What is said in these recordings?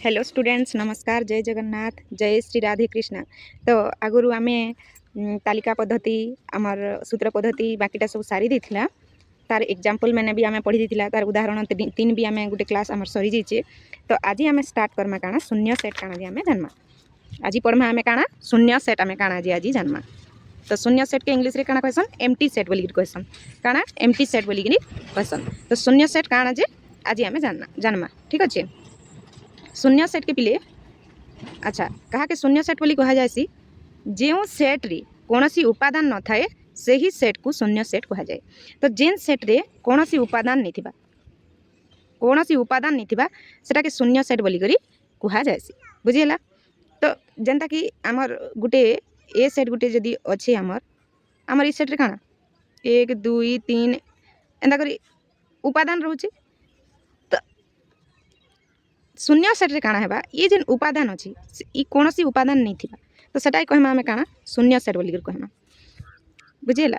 Hello students, नमस्कार। जय जगन्नाथ, जय श्री राधे कृष्णा। तो आगुरी आम तालिका पद्धति आमर सूत्र पद्धति बाकीटा सब सारी देथिला। तार एग्जाम्पल मैंने भी आम पढ़ी देथिला। तार उदाहरण तीन भी आम गोटे क्लास आमर सरी जाइए। तो आज आम स्टार्ट करमा काना शून्य सेट काना जी आम जानमा। आज पढ़मा आम काना शून्य सेट आम काना जी आज जानमा। तो शून्य सेट के इंग्लिश रे काना कहसन एम्प्टी सेट बोली कहसन। काना एम्प्टी सेट बोली कहसन। तो शून्य सेट काना जे आज आम जानमा। ठीक अच्छे। शून्य सेट के पिले अच्छा कहा के शून्य सेट बोली कहा जाए जो सेट रे कौनसी उपादान न थाए से ही सेट को शून्य सेट कहा जाए। तो जेन सेट रे कौनसी उपादान नहीं थिबा सेटा के शून्य सेट बोली करी कहा जाए। बुझीला। तो जेनता कि आमर गुटे ए सेट गुटे जदि अच्छे आमर ई सेट रे काना 1 2 3 एंता करी उपादान रोचे। शून्य सेट रे काना हेबा ये जेन उपादान अच्छी ई कौन सी उपादान नहीं थिबा तो सेटा कहमा आमे काना शून्य सेट बोली कहमा। बुझेला।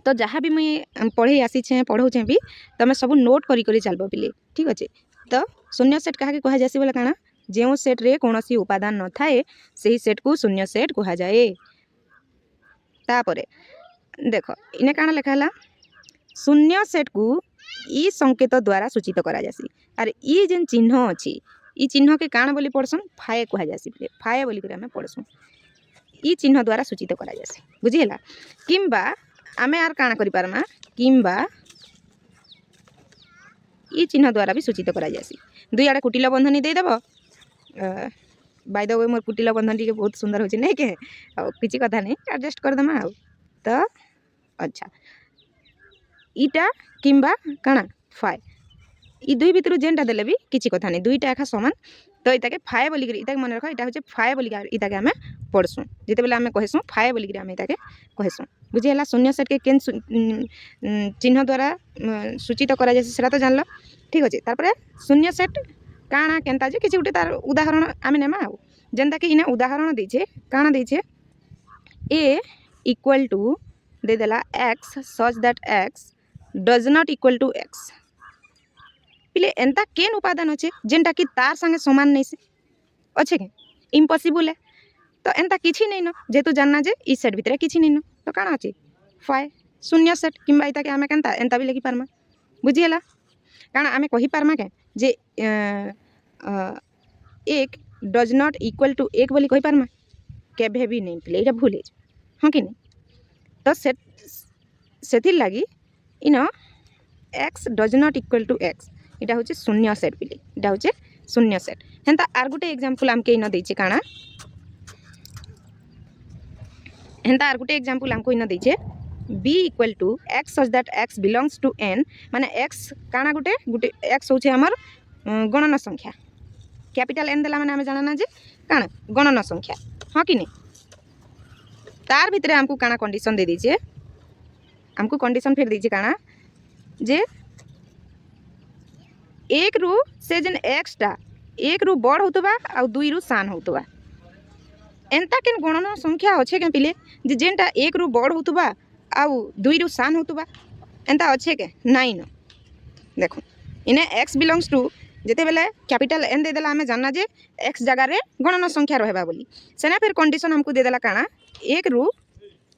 तो जहाँ भी मुई पढ़े आसी पढ़ाऊे भी तुम सब नोट करी चलबो बिले। ठीक अच्छे। तो शून्य सेट कहा कह जाए बोले काना जो सेट रे कौन सी उपादान न थाए से सेट को शून्य सेट कह जाए। तापरे देख इने काना लिखा शून्य सेट को ई संकेत द्वारा सूचित करा जासी। अरे ई जेन चिन्ह अच्छी ई चिन्ह के काण बोली पढ़सन फाए कह जासी। फाए बोली आम पढ़सुँ ई चिन्ह द्वारा सूचित करा जासी। बुझीला। किंबा आमे आर काण करि पारमा किंबा ई चिन्ह द्वारा भी सूचित करा जासी। दुई आड़े कुटिल बंधनी दे देबो। बाय द वे मोर कुटिल बंधन टी बहुत सुंदर होची नहीं के किसी कथा नहीं एडजस्ट कर देमा। तो अच्छा इटा किंबा काना फाए ई दुई भितर जेनटा देले भी किसी कथा नहीं दुईटा एका समान। तो इताके फाए बोली इताके मन रख इटा होचे फाए बोली इताके आमे पढ़सुँ जिते बेले आमे कहसुँ फाए बोली आमे इताके कहसुँ। बुझीला। शून्य सेट के केन चिन्ह द्वारा सूचित करा जाय सेटा तो जानलो। ठीक अच्छे। तारपरे शून्य सेट काना केनता जे किसी गोटे तार उदाहरण आमे नेमा आउ जेनता कि इने उदाहरण देछे काना देछे ए इक्वल टू दे देला X such that X does not equal to X. पिले एंता केन उपादान अच्छे जेनटा कि तार संगे समान नहीं से अच्छे के इम्पॉसिबल है। तो एंता किछि नहीं न जेतु जानना जे ई सेट भितर किछि नहीं न तो काना अच्छे फाए शून्य सेट किंबा इता के आमे केनता एंता भी लिखि पारमा। बुझीला। काना आमे कहि पारमा के जे एक डज नॉट इक्वल टू एक बोली कहि पारमा केभे भी नहीं। पिले एटा भूल हाँ कि नहीं। तो सेथिर लगी in x does not equal to x इटा हूँ शून्य सेट पिले इटा हूँ शून्य सेट। हेन्ता आर गुटे एग्जाम्पल आमके इन देछे काना हेन्ता आर गुटे एग्जाम्पल आमको इन देछे B equal to x such that x belongs to N माने एक्स काना गुटे गुटे एक्स होछे हमर गणन संख्या कैपिटल एन देला माने आमे जानना जे काना गणन संख्या हाँ कि नहीं। तार भितरे हमको काना कंडीशन दे दीजिए हमको कंडीशन फिर दीजिए काना जे एक रु से जेन एक्सटा एक रु बड़ होतबा आ दुई रु सान होतबा एंता केन गणन संख्या अच्छे के पिले जे जेनटा एक रु बड़ होतबा आ दुई रु सान होतबा एंता अच्छे के नाइन। देखो इने एक्स बिलोंग्स टू जेते बेले कैपिटल एन दे देला हमें जानना जे एक्स जगह रे गणन संख्या रहबा बोली सेना फिर कंडीशन हमको दे देला काना एक रु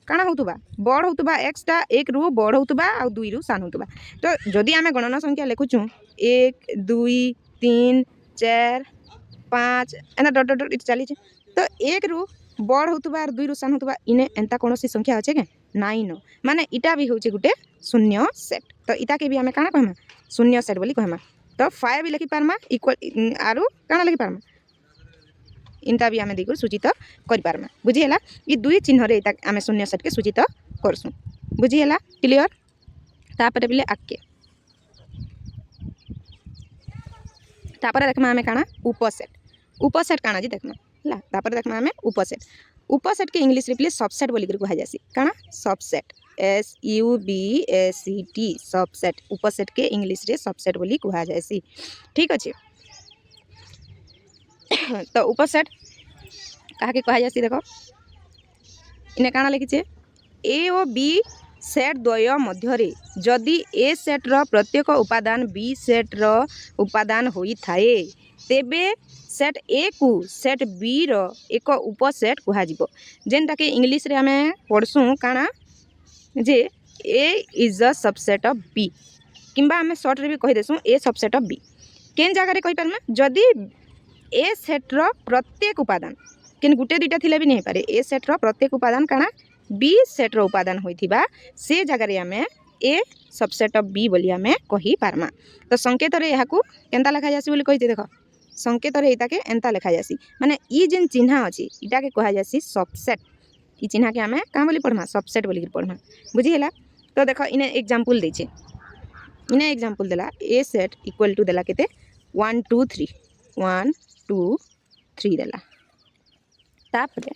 काना होतबा बड़ होतबा एक्सटा एक रु बड़ होतबा आ दुई रु सान होतबा। तो जदि आमे गणन संख्या लिखुचु 1 2 3 4 5 एना डॉट डॉट डॉट चली तो एक रु बड़ होतबा और दुई रु सान होतबा इने एंता कोनोसी संख्या अच्छे के नाइन माने इटा भी होचे गुटे शून्य सेट। तो इटा के भी आमे काना कहमा शून्य सेट बोली कहमा। तो फाए भी लिखि पारमा इक्वल आरु काना लिखि पारमा इनता भी आमे दिगुर सूचित करि पारमा। बुझीला। ई दुई चिन्ह रे आमे शून्य सेट के सूचित करसुँ। बुझीला। क्लियर। तापरे बिले आके तापरे देखमा आमे काना उपसेट काना जी देखमा हला। तापरे देखमा आमे उपसेट के इंग्लिश रे पिले सबसेट बोली कहा जासी काना सबसेट SUBSET सबसेट उपसेट के इंग्लिश रे सबसेट बोली कहा जासी। ठीक अच्छे। तो उपसेट कहा के कहा जासी देखो इने काना लिखिछे ए और बी सेट द्वय मध्य जदि ए सेट्र प्रत्येक उपादान बी सेट्र उपादान होई थाए तेबे सेट ए को सेट बी रो एक उपसेट कहुब जेनटा कि इंग्लिश रे आमे पढ़सुँ काना जे A is a subset of B किंबा आमे शॉर्ट रे भी कहि देसुँ ए सबसेट ऑफ बी केन जगह रे कहि पारमा जदि ए सेट्र प्रत्येक उपादान केन गुटे दुईटा थिले भी नहीं पारे ए सेट्र प्रत्येक उपादान काना बी सेट्र उपादान होइथिबा से जगह रे आमे ए सबसेट ऑफ बी बोली आमे कहि पारमा। तो संकेत रे याकू केनता लिखा जासी बोली कहिते देखो संकेत रे इता के एंता लिखा जासी माने ई जेन चिन्ह अछि इटा के कहा जासी सबसेट ई चिन्ह के आमे का बोली पढ़मा सबसेट बोली पढ़मा बुझी हैला। तो देखो इने एग्जांपल दैछे इने एग्जांपल देला ए सेट इक्वल टू देला केते 1 2 3 1 2 3 देला तापरे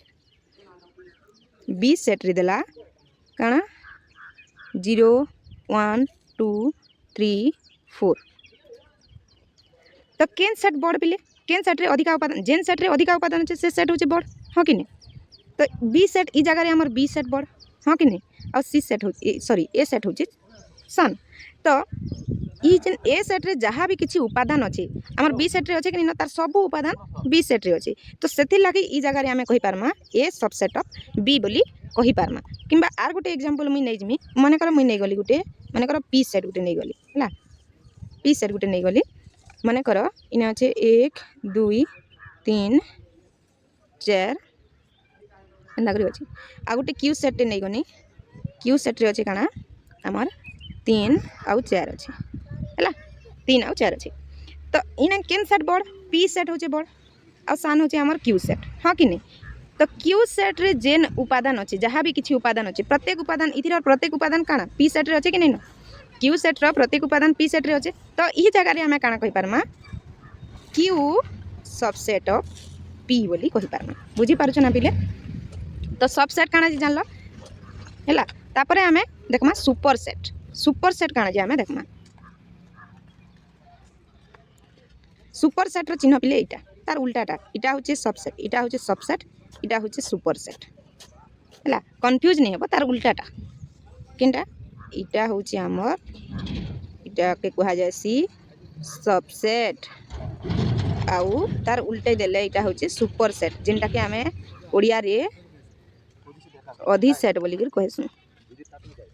बी सेट रे देला काना 0 1 2 3 4 तो केन सेट बड़ पिले केन सेट रे अधिका उपादान जेन सेट रे अधिका उपादान अछि से सेट होचे बड़ हां कि नहीं। तो बी सेट ई जगह रे हमर बी सेट बड़ हां कि नहीं और सी सेट हो सॉरी ए सेट होचे सन। तो ई जेन ए सेट रे जहाँ भी किछि उपादान अछि हमर बी सेट रे अछि कि नहीं तार सब उपादान बी सेट रे अछि तो सेथि लागि ई जगह रे हमें कहि पारमा ए सबसेट ऑफ बी बोली कहि पारमा। किंबा आर गुटे एग्जांपल मुई नै जिमी माने कर मुई नै गली गुटे माने कर पी सेट गुटे नै गली हैला पी सेट गुटे नै गली माने कर इने अच्छे 1 2 3 4 एंदा करी अछि आ गुटे क्यू सेट नै गनी क्यू सेट रे अछि काना हमर 3 आउ 4 अछि हैला 3 आउ 4 अछि। तो इने केन सेट बड़ पी सेट होचे बड़ आ सान होचे हमर क्यू सेट हां कि नहीं। तो क्यू सेट रे जेन उपादान अछि जहाँ भी किछि उपादान अछि प्रत्येक उपादान इथिर प्रत्येक उपादान काना पी सेट रे अछि कि नहीं न क्यू सेट रो प्रत्येक उपादान पी सेट रे अछि। तो ई जगह रे हमें काना कहि पारमा क्यू सबसेट ऑफ पी बोली कहि पारमा बुझी पारुछ ना पिले। तो सबसेट काना जे जानलो हैला तापरे हमें देखमा सुपर सेट काना जे हमें देखमा सुपर सेट रो चिन्ह पिले एटा तार उल्टाटा इटा होचे सबसेट इटा होचे सबसेट इटा होचे सुपर सेट हैला कंफ्यूज नहीं हेबो तार उल्टाटा केनटा इटा होचे हमर इटा के कहा जायसी सबसेट आउ तार उल्टे देले इटा होचे सुपर सेट जेनटा के हमें ओडिया रे अधि सेट बोली कर कहसु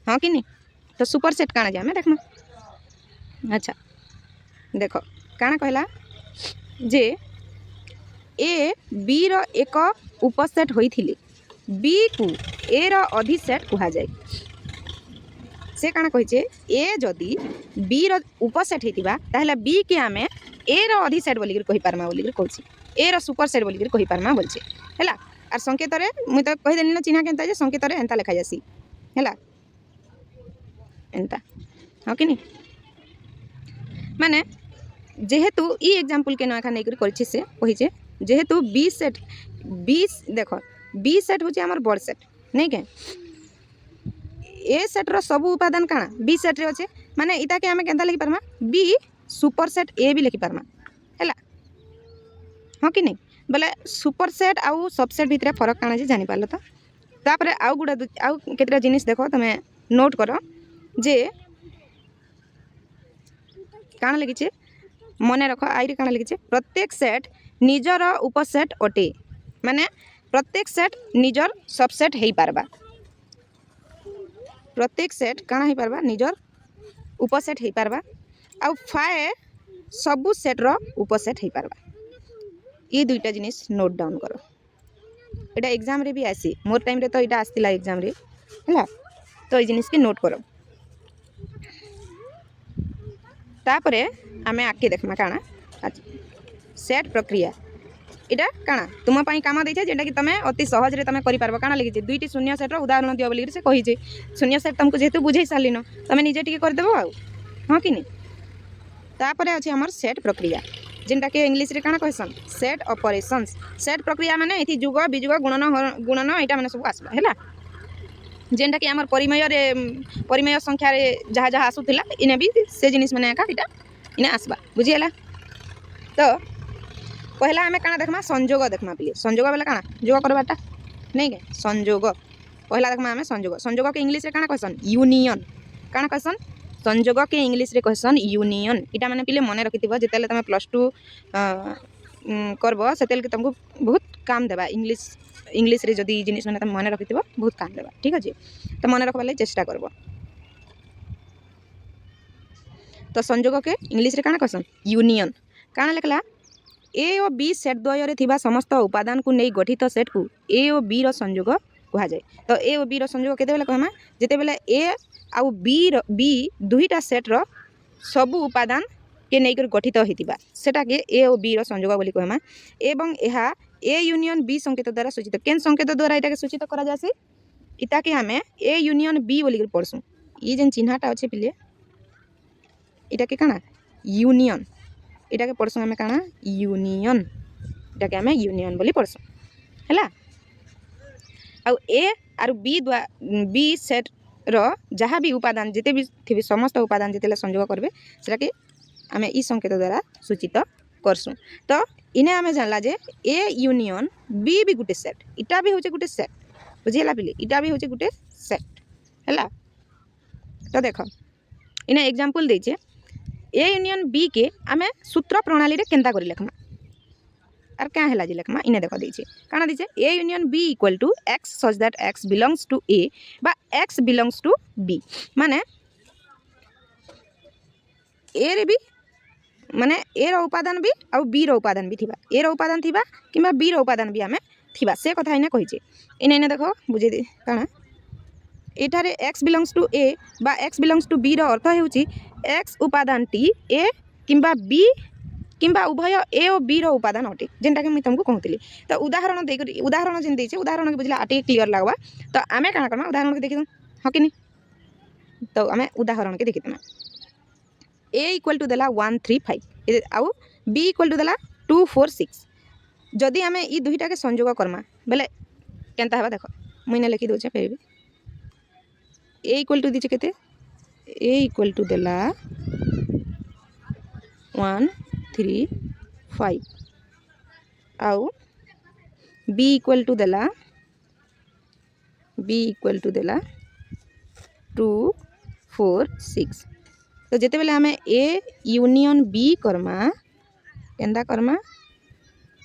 हां कि नहीं। तो सुपर सेट काना जे हमें देखना अच्छा देखो काना कहला जे ए बी रो एक उपसेट होइथिले बी को ए रो अधि सेट कहा जाय से काना कहिचे ए जदि बी रो उपसेट हेतिबा ताहले बी के हमें ए रो अधि सेट बोली कर कहि पारमा बोली कर कहछि ए रो सुपर सेट बोली कर कहि पारमा बोलछे हैला। आर संकेत रे मुई तो कहि देनी न चिन्ह केनता जे संकेत रे एंता लिखा जासी हैला एंता हां कि नहीं माने जेहेतु ई एग्जांपल के नखा नै कर करछि से कहिचे जेहेतु बी सेट बी देखो बी सेट होचे हमर बड़ सेट नै के ए सेट रो सब उपादान काना बी सेट रे होचे माने इता के हमें केनता लिखि पारमा बी सुपर सेट ए भी लिखि पारमा हैला हां कि नहीं बोले सुपर सेट आउ सबसेट भितरे फरक काना जे जानि पालो। तो तापरे आउ गुडा आउ केतरा जिनिस देखो तमे नोट करो जे काना लिखिचे मने रखो आई रे काना लिखिचे प्रत्येक सेट निजर उपसेट अटे माने प्रत्येक सेट निजर सबसेट हेई पारबा प्रत्येक सेट काना हेई पारबा निजर उपसेट हेई पारबा आ फाए सबु सेट रो उपसेट हेई पारबा ये दुईटा जिनिस नोट डाउन करो एटा एग्जाम रे भी आसी मोर टाइम रे तो एटा आस्तिला एग्जाम रे हैला। तो ये जिनिस के नोट करो तापरे आमे आके देखमा काना सेट प्रक्रिया इटा काना तुम पई काम दैछे जेटा कि तमे अति सहज रे तमे करि पारबो काना लिखिछे दुईटी शून्य सेट रो उदाहरण दियो बोली से कहिछे शून्य सेट तुमको जेहेतु बुझै सालिनो तमे निजे टिके कर देबो आ हां कि नहीं। तापरे अछि हमर सेट प्रक्रिया जेनटा के इंग्लिश रे काना कहसन सेट ऑपरेशंस सेट प्रक्रिया माने एथि जुग बिजुग गुणन एटा माने सब आसबा हैला जेनटा कि हमर परिमेय संख्या रे जहा जहा आसुथिला इने भी से जिनिस माने एका एटा इने आसबा बुझी हैला। तो पहला हमें काना देखमा संयोग देखमा पिले संयोग वाला काना जोग करबाटा नहीं के संयोग पहला देखमा आमे संयोग संयोग के इंग्लिश रे काना कहसन यूनियन काना कहसन संयोग के इंग्लिश रे कहसन यूनियन इटा माने पिले मने रखिथिबो जेतेले तमे +2 करबो सेतेल के तुमको बहुत काम देबा इंग्लिश रे जदी जिनिस माने तमे मने रखिथिबो बहुत काम देबा ठीक अछि तो मने रखबा ले चेष्टा करबो तो संयोग के इंग्लिश रे काना कहसन यूनियन काना लिखला ए और बी सेट द्वय रे थिबा समस्त उपादान को नै गठित सेट को ए और बी रो संयोग कहा जाय तो ए और बी रो संयोग केते बेले कहमा जेते बेले ए आउ बी दुईटा सेट रो सब उपादान के नै कर गठित होइतिबा सेटा के ए और बी रो संयोग बोली कहमा एवं एहा ए यूनियन बी संकेत द्वारा सूचित केन संकेत द्वारा एटा के सूचित करा जासी इता के हमें ए यूनियन बी बोली कर पढसु ई जेन चिन्हटा अछि पिले इटा के काना यूनियन इटा के पढसु हमें काना यूनियन इटा के हमें यूनियन बोली पढसु हैला आ ए आर बी सेट रो जहाँ भी उपादान जिते भी थी समस्त उपादान जिते संयोग करबे सेटा के आमे ई संकेत द्वारा सूचित करसु तो इने आमे जानला जे ए यूनियन बी भी गुटे सेट इटा भी होचे गुटे सेट बुझिला पिले इटा भी होचे गुटे सेट हैला तो देखो इने एग्जांपल देछे ए यूनियन बी के आमे सूत्र प्रणाली रे केनता करी लिखमा आर क्या हैला जे लिखमा इने देखो देछे काना देछे A union B equal to x such that x belongs to A बा एक्स बिलोंग्स टू बी माने ए रे बी माने ए रो उपादान भी आ बी रो उपादान भी थिबा ए रो उपादान थिबा किबा बी रो उपादान भी आमे थिबा से कथा इने कहिचे इने देखो बुझे दे काना एठारे एक्स बिलोंग्स टू ए बा एक्स बिलोंग्स टू बी रो अर्थ हेउची एक्स उपादान टी ए किबा बी किबा उभय ए और बी रो उपादान अटे जेनटा के मैं तुमको कहतली तो उदाहरण दे उदाहरण जेन देछे उदाहरण के बुझला आटे क्लियर लागबा तो आमे काना करबा उदाहरण के देखि ह कि नहीं तो आमे उदाहरण के देखितमा ए इक्वल टू देला 135 आउ बी इक्वल टू देला 246 जदि आमे ई दुईटा के संयोग करमा बेले केनता हेबा देखो मुइने लिखि दोचे फेर भी ए इक्वल टू दिचे केते ए इक्वल टू देला 135 आउ बी इक्वल टू देला 246 तो जिते बेले हमें ए यूनियन बी करमा केंदा करमा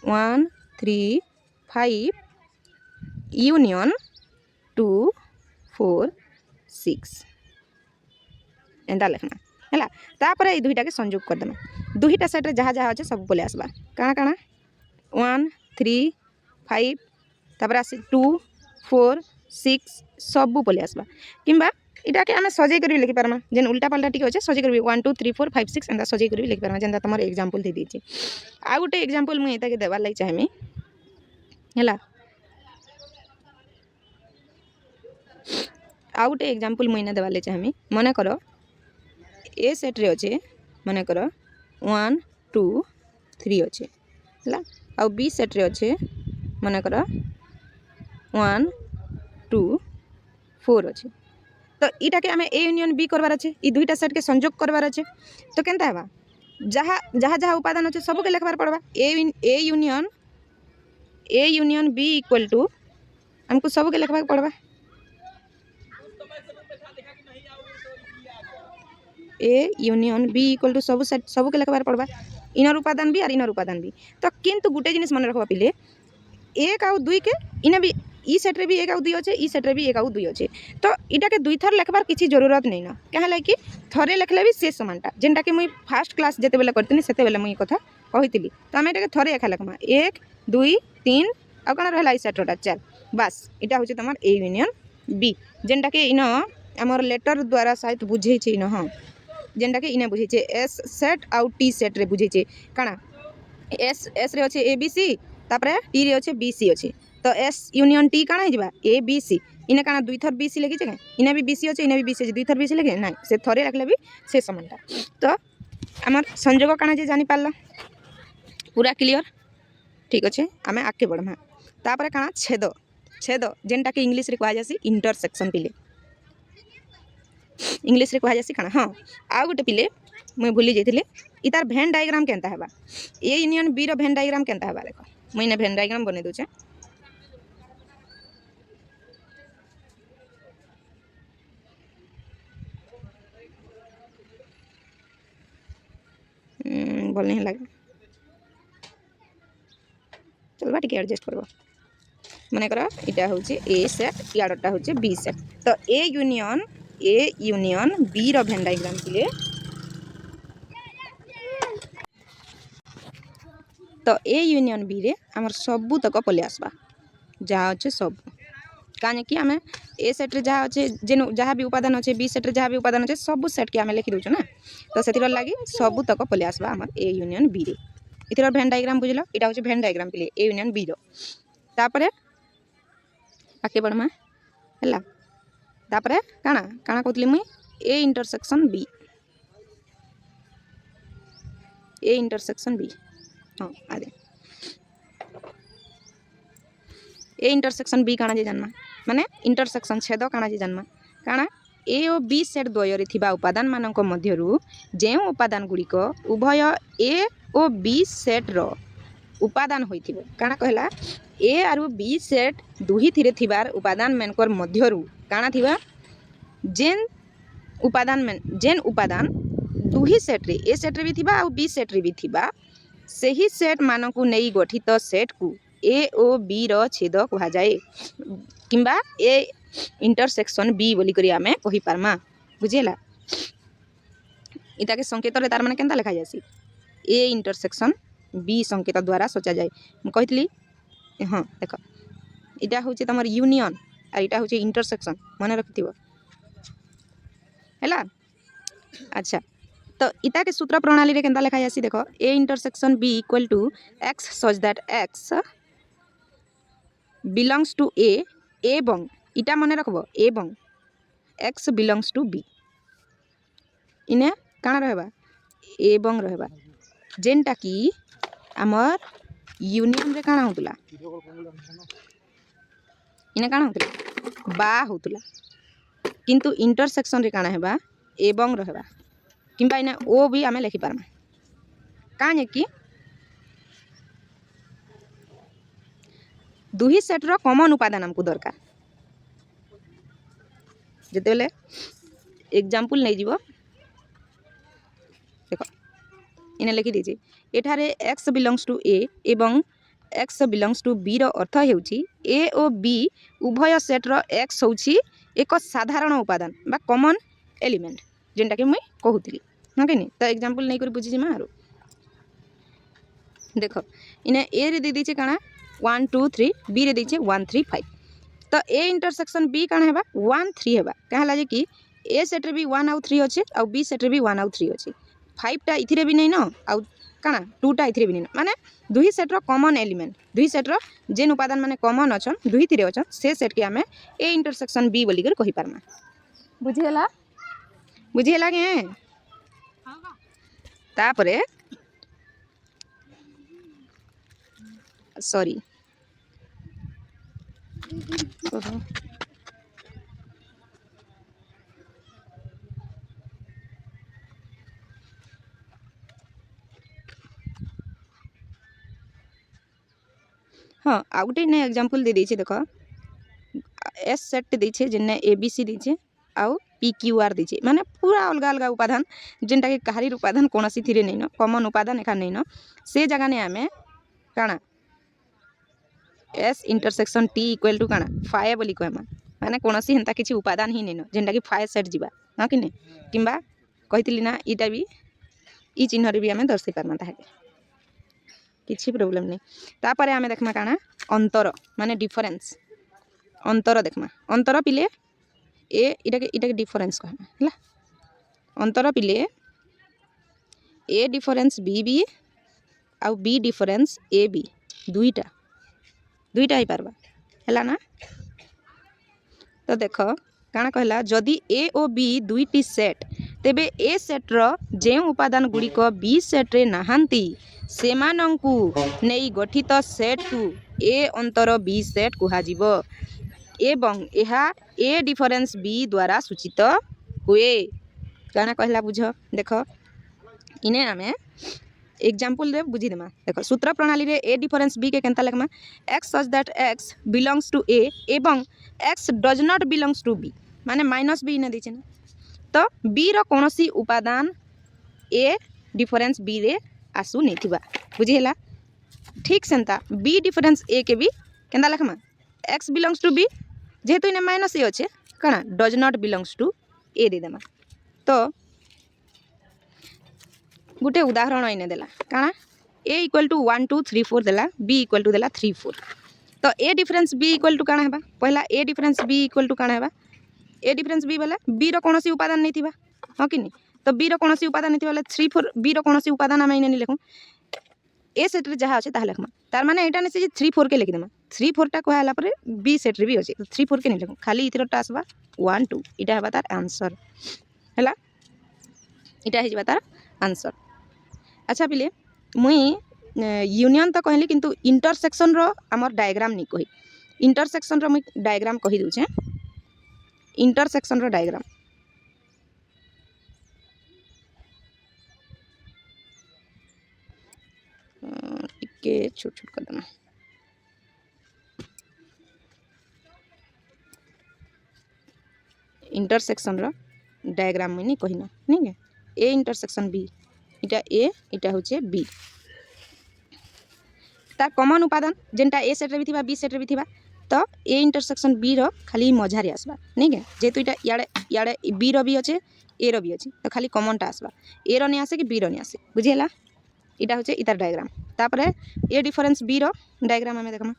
135 यूनियन 246 एंदा लिखना हैला तापर ए दुईटा के संयोग कर देना दुईटा सेट रे जहाँ जहाँ अच्छे सब बोले आसबा काना काना 1 3 5 तापर आसी 2 4 6 सब बोले आसबा किंबा इटा के आमे सजे कर लिखि पारमा जेन उल्टा पल्टा टिके होचे सजे कर 1 2 3 4 5 6 एंदा सजे कर लिखि पारमा जेंदा तमर एग्जांपल दे दीची आ गुटे एग्जांपल मु एता के देबा लाई चाहेमी हैला आ गुटे एग्जांपल मु इना देबा लाई चाहेमी मने करो ए सेट रे होचे मने करो 1 2 3 होचे हैला आ बी सेट रे होचे मने करो 1 2 4 होचे तो इटा के हमें ए यूनियन बी करबार अच्छे ई दुईटा सेट के संयोग करबार अच्छे तो केनता हेबा जहाँ जहाँ जहाँ उपादान अच्छे सब के लिखबार पड़बा A union B equal to हमको सब के लिखबार पड़बा A union B equal to सब सेट सब के लिखबार पड़बा इनर उपादान भी और इनर उपादान भी तो किंतु गुटे जिनिस मन रखबा पिले एक आउ दुई के इना भी ई सेट रे भी एक आउ दुई अच्छे ई सेट रे भी एक आउ दुई अच्छे तो इटा के दुई थर लिखबार किसी जरूरत नहीं ना क्या कि थरे लिखले भी से समानटा जेनटा कि मुई फर्स्ट क्लास जेते बेले करतिनी सेते बेले मुई कथा कहितली तो आमे इटा के थरे एखा लिखमा 1 2 3 आ कोन रहला ई सेटटा 4 बस इटा होचे तमर ए यूनियन बी जेनटा के इन हमर लेटर द्वारा शायद बुझे छै न हां जेनटा के इने बुझे छै एस सेट आउ टी सेट रे बुझे छै काना एस रे अच्छे ए बी सी तापरे टी रे अच्छे बी सी अच्छे तो एस यूनियन टी काना है ए बी सी इने काना दुई थर बी सी लगी छै इने भी बी सी अच्छे इने भी बी सी दुई थर बी सी लगे ना से थरे रखले भी से समानटा तो हमर संयोग काना जे जानि पारला पूरा क्लियर ठीक अच्छे आमे आके बढ़मा तापरे काना छेद छेद जेनटा के इंग्लिश रे कहा जासी इंटरसेक्शन पिले इंग्लिश रे कहा जासी काना हां आ गुटे पिले मैं भूली जाइथिले इतार भेन डायग्राम केनता हेबा ए यूनियन बी रो भेन डायग्राम केनता हेबा देखो मैं ने भेन डायग्राम बने दोचे भल नहीं लगे चलवा टिके एडजस्ट करबो मन कर इटा हूँ ए सेट याडटा हूँ बी सेट तो ए यूनियन बी रो भेन डायग्राम के तो ए यूनियन बी रे आमर सबू तक पलि आसबा जहाँ अच्छे सब कहीं कि आम ए सेट रे जहाँ अच्छे जेन जहाँ भी उपादान अच्छे बी सेट रे जहाँ भी उपादान अच्छे सब सेट के आम लिखि दौचु ना तो से लगी सबू तक पलि आसबा आमर ए यूनियन बी रे इथर भेन डायग्राम बुझल यहाँ हूँ भेन डायग्राम के लिए ए यूनियन बी रोपर आगे बढ़मा है तापर काଣା काଣା कहती मुई ए इंटरसेक्शन बी हाँ आदे ए इंटरसेक्शन बी काଣା जे जानमा माने इंटरसेक्शन छेद काଣା जे जानमा काଣା ए और बी सेट द्वयर थिबा उपादान मानक मध्यरु जेउ उपादान गुड़िक उभय ए और बी सेट रो उपादान होइथिबो काଣା कहला ए आरु बी सेट दुही थिरे थिबार उपादान मानकर मध्यरु काଣା थिबा जेन उपादान दुही सेट रे ए सेट रे भी थिबा और बी सेट रे भी थिबा सही सेट मानकु नहीं गठित सेट को ए ओ बी रो छेद कहा जाए किंबा ए इंटरसेक्शन बी बोली करी आमे कहि पारमा बुझेला इटा के संकेत रे तार माने केनता लिखा जासी ए इंटरसेक्शन बी संकेत द्वारा सोचा जाए मैं कहली हाँ देख इटा हूँ तमर यूनियन और इटा हूँ इंटरसेक्शन मन रखिथिबो हैला अच्छा तो इटा के सूत्र प्रणाली रे केनता लिखा जासी देखो A intersection B equal to x such that x belongs to A एवं इटा मन रखबो एवं एक्स बिलोंग्स टू बी इने काଣା रहबा एवं रहबा जेनटा कि आमर यूनियन रे काଣା होतला इने काଣା होतला बा होतला किंतु इंटरसेक्शन रे काଣା हेबा एवं रहबा किंबा इने ओ भी आमे लिखि पारमा काहे कि दुही सेट रो कॉमन उपादान हमको दरकार जते बेले एग्जांपल नै जीवो देखो इने लिखि दीजिए एठारे एक्स बिलोंग्स टू ए एवं एक्स बिलोंग्स टू बी रो अर्थ हेउची ए और बी उभय सेट रो एक्स होउची एक साधारण उपादान बा कॉमन एलिमेंट जेनटा कि मुई कहूतिली हाँ कि नहीं तो एग्जांपल नहीं कर बुझी जिमा आरो देखो इने ए रे दे दीचे काना 1 2 3 बी रे दीचे 1 3 5 तो ए इंटरसेक्शन बी काना हेबा 1 3 हेबा कहला जे कि ए सेट रे भी 1 आउ 3 अछि आ बी सेट रे भी 1 आउ 3 अछि 5 टा इथिरे भी नहीं न आ काना 2 टा इथिरे भी नहीं माने दुही सेट रो कॉमन एलिमेंट दुही सेट रो जेन उपादान माने कॉमन अछन दुही थिरे अछन से सेट के हमें ए इंटरसेक्शन बी बोली कर कहि पारमा बुझी हला के तापरे सॉरी हाँ आ गोटे ने एग्जांपल दे दीजिए देखो एस सेट दीजिए जिन्ने ए बी सी दीजिए आउ पी क्यू आर दीजिए माने पूरा अलग अलग उपादान जेनटा कि काहारी उपादान कोनोसी थिरे नहीं न कॉमन उपादान एखा नहीं न से जगह ने आमे काना S intersection T equal to काना फाए बोली कहमा माने कोनोसी हेंता किछि उपादान ही नहीं न जेनटा कि फाए सेट जीवा हां कि नहीं किंबा कहितली ना इटा भी ई चिन्ह रे भी आमे दर्शाई पारमा ताके किछि प्रॉब्लम नहीं तापरे आमे देखमा काना अंतर माने डिफरेंस अंतर देखमा अंतर पिले ए इटा के डिफरेंस कहमा हला अंतर पिले ए डिफरेंस बी बी आउ बी डिफरेंस ए बी दुईटा ही पारबा हला ना तो देख काना कहला जदि ए और बी दुईटी सेट तेबे ए सेट रो जे उपादान गुड़िक बी सेट रे नाहांती सेमानंकु नेई गठित सेट को ए अंतर बी सेट कुहा जीवो एवं एहा ए डिफरेंस बी द्वारा सूचित हुए काना कहला बुझ देख इने आमे एग्जांपल रे बुझी देमा देखो सूत्र प्रणाली रे ए डिफरेंस बी के केनता लेखमा x such that x belongs to A एवं x does not belongs to B माने माइनस बी ने दी ना तो बी रो कोनोसी उपादान ए डिफरेंस बी रे आसू नहीं थिबा बुझीला ठीक सेंता बी डिफरेंस ए के भी केंदा लिखमा एक्स बिलोंग्स टू बी जेहेतु इने माइनस ए अच्छे कणा डज नॉट बिलोंग्स टू ए दे देमा तो गोटे उदाहरण इने देला कणा ए इक्वल टू 1 2 3 4 देला बी इक्वल टू देला 3 4 तो ए डिफरेंस बी इक्वल टू काଣା हेबा पहला ए डिफरेंस बी इक्वल टू काଣା हेबा ए डिफरेंस बी बोले बी रो कोनोसी उपादान नहीं थिबा हां कि नहीं तो बी रो कोनोसी उपादान नहीं थिबा बोले 3 4 बी रो कोनोसी उपादान हम इने नहीं लिखू ए सेट रे जहा अछि ताहा लिखमा तार माने एटा ने से 3 4 के लिख देमा 3 4 टा कहला पर बी सेट रे भी अछि तो 3 4 के नहीं लिखू खाली इथिरटा आसबा 1 2 इटा हेबा तार आंसर हैला इटा हेजबा तार आंसर अच्छा पिले मुई यूनियन तो कहली किंतु इंटरसेक्शन रो हमर डायग्राम नहीं कही इंटरसेक्शन रो मुई डायग्राम कही दूचे इंटरसेक्शन रो डायग्राम टिके छोट छोट कर देना इंटरसेक्शन रो डायग्राम में नहीं कहिना नहीं है ए इंटरसेक्शन बी इटा ए इटा होचे बी तार कॉमन उपादान जेनटा ए सेट रे भी थिबा बी सेट रे भी थिबा तो ए इंटरसेक्शन बी रो खाली मझा रे आसबा नहीं है जेतु इटा याडे याडे बी रो भी अच्छे ए रो भी अच्छे तो खाली कॉमन टा आसबा ए रो नहीं आसे कि बी रो नहीं आसे बुझिला इटा होचे इतार डायग्राम तापरे ए डिफरेंस बी रो डायग्राम हमें देखमा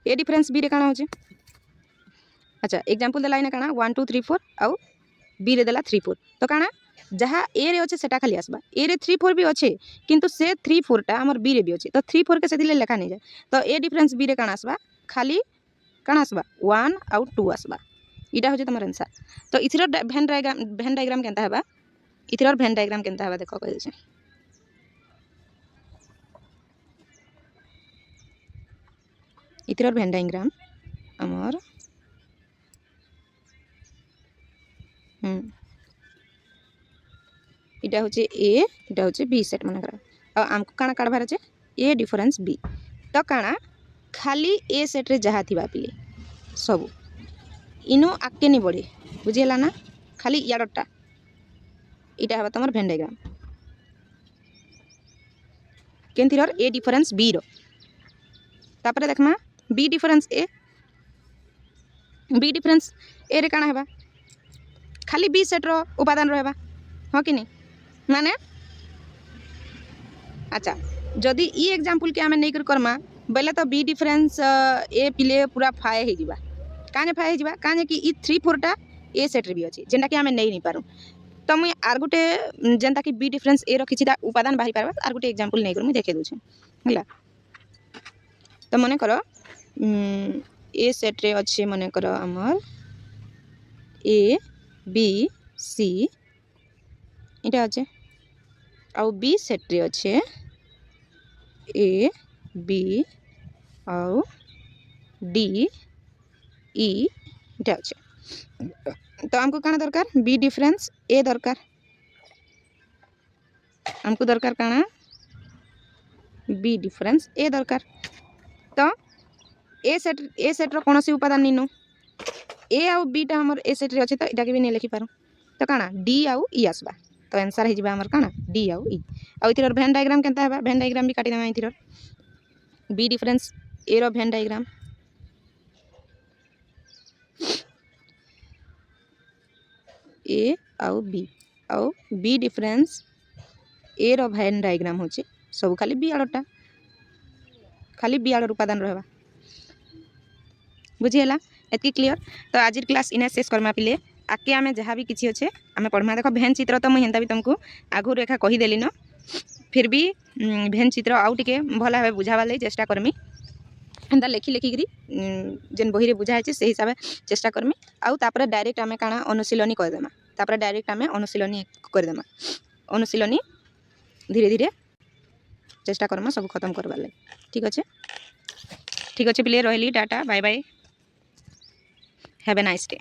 ए डिफरेंस बी रे काना होचे अच्छा एग्जांपल देला इने काना 1 2 3 4 आउ बी रे देला 3 4 तो काना जहाँ ए रे अच्छे सेटा खाली आसबा ए रे 3 4 भी अच्छे किंतु से 3 4 टा हमर बी रे भी अच्छे तो 3 4 के सेथिले लेखा नहीं जाए तो ए डिफरेंस बी रे काना आसबा खाली काना आसबा 1 आउ 2 आसबा इटा होचे तमर आंसर तो इथिर भेन डायग्राम केनता हेबा इथिर भेन डायग्राम केनता हेबा देखो कहि छै इथिर भेन डायग्राम हमर इटा होचे ए इटा होचे बी सेट मन करा आ हमको काना काढबार छै ए डिफरेंस बी तो काना खाली ए सेट रे जहा थिबा पिले सब इनो आके नहीं बढ़े बुझेला ना खाली याडटा इटा हबा तमर भेन डायग्राम केनथिरर ए डिफरेंस बी रो तापरे देखमा बी डिफरेंस ए रे काना हेबा खाली बी सेट रो उपादान रहबा हां कि नहीं माने अच्छा जदि ई एग्जांपल के हमें नहीं करमा बेले तो बी डिफरेंस ए पिले पूरा फाए हे जिबा काने फाए हे जिबा काने कि ई 3 4 टा ए सेट रे भी अछि जेंटा कि हमें नहीं पारू तो मुई आर गुटे जेंटा कि बी डिफरेंस ए रखिछि ता उपादान बाहि पारबा आर गुटे एग्जांपल नहीं कर मुई देखे दोछु हला तो मने करो ए सेट रे अछि मने करो हमर ए बी सी इटा अच्छे आउ बी सेट रे अच्छे ए बी आउ डी ई इटा अच्छे तो हमको काना दरकार बी डिफरेंस ए दरकार हमको दरकार काना बी डिफरेंस ए दरकार तो ए सेट रो कोनोसी उपादान निनो ए आउ बी टा हमर ए सेट रे अच्छे तो इटा के भी नहीं लिखि पारू तो काना डी आउ ई आसबा तो आंसर हे जिबा हमर काना डी आउ ई आउ इथिर भेन डायग्राम केनता हेबा भेन डायग्राम भी काटी देमा इथिर बी डिफरेंस ए रो भेन डायग्राम ए आउ बी डिफरेंस ए रो भेन डायग्राम होचे सब खाली बी आड़टा खाली बी आड़ उपादान रहबा बुझिला एतकी क्लियर तो आज क्लास इने शेष करमा पिले आके आमे जहाँ भी किसी अच्छे आम पढ़मा देख भेन चित्र तो मुझे हेन्ता भी तुमको आगु रेखा कहीदेली न फिर भी भेन चित्र आउ टे भल भाव बुझावा लगी चेष्टा करमी हेन्ता लेखि लेखिकी जेन बही बुझाई से हिसाब से चेष्टा करमी आउ तापर डायरेक्ट आमे काना अनुशीलनी करदेमा तापर डायरेक्ट आमे अनुशीलनी करदेमा अनुशीलनी धीरे धीरे चेष्टा करमा सब खत्म करवार लगी ठीक अच्छे पिले रही tata bye bye have a nice day.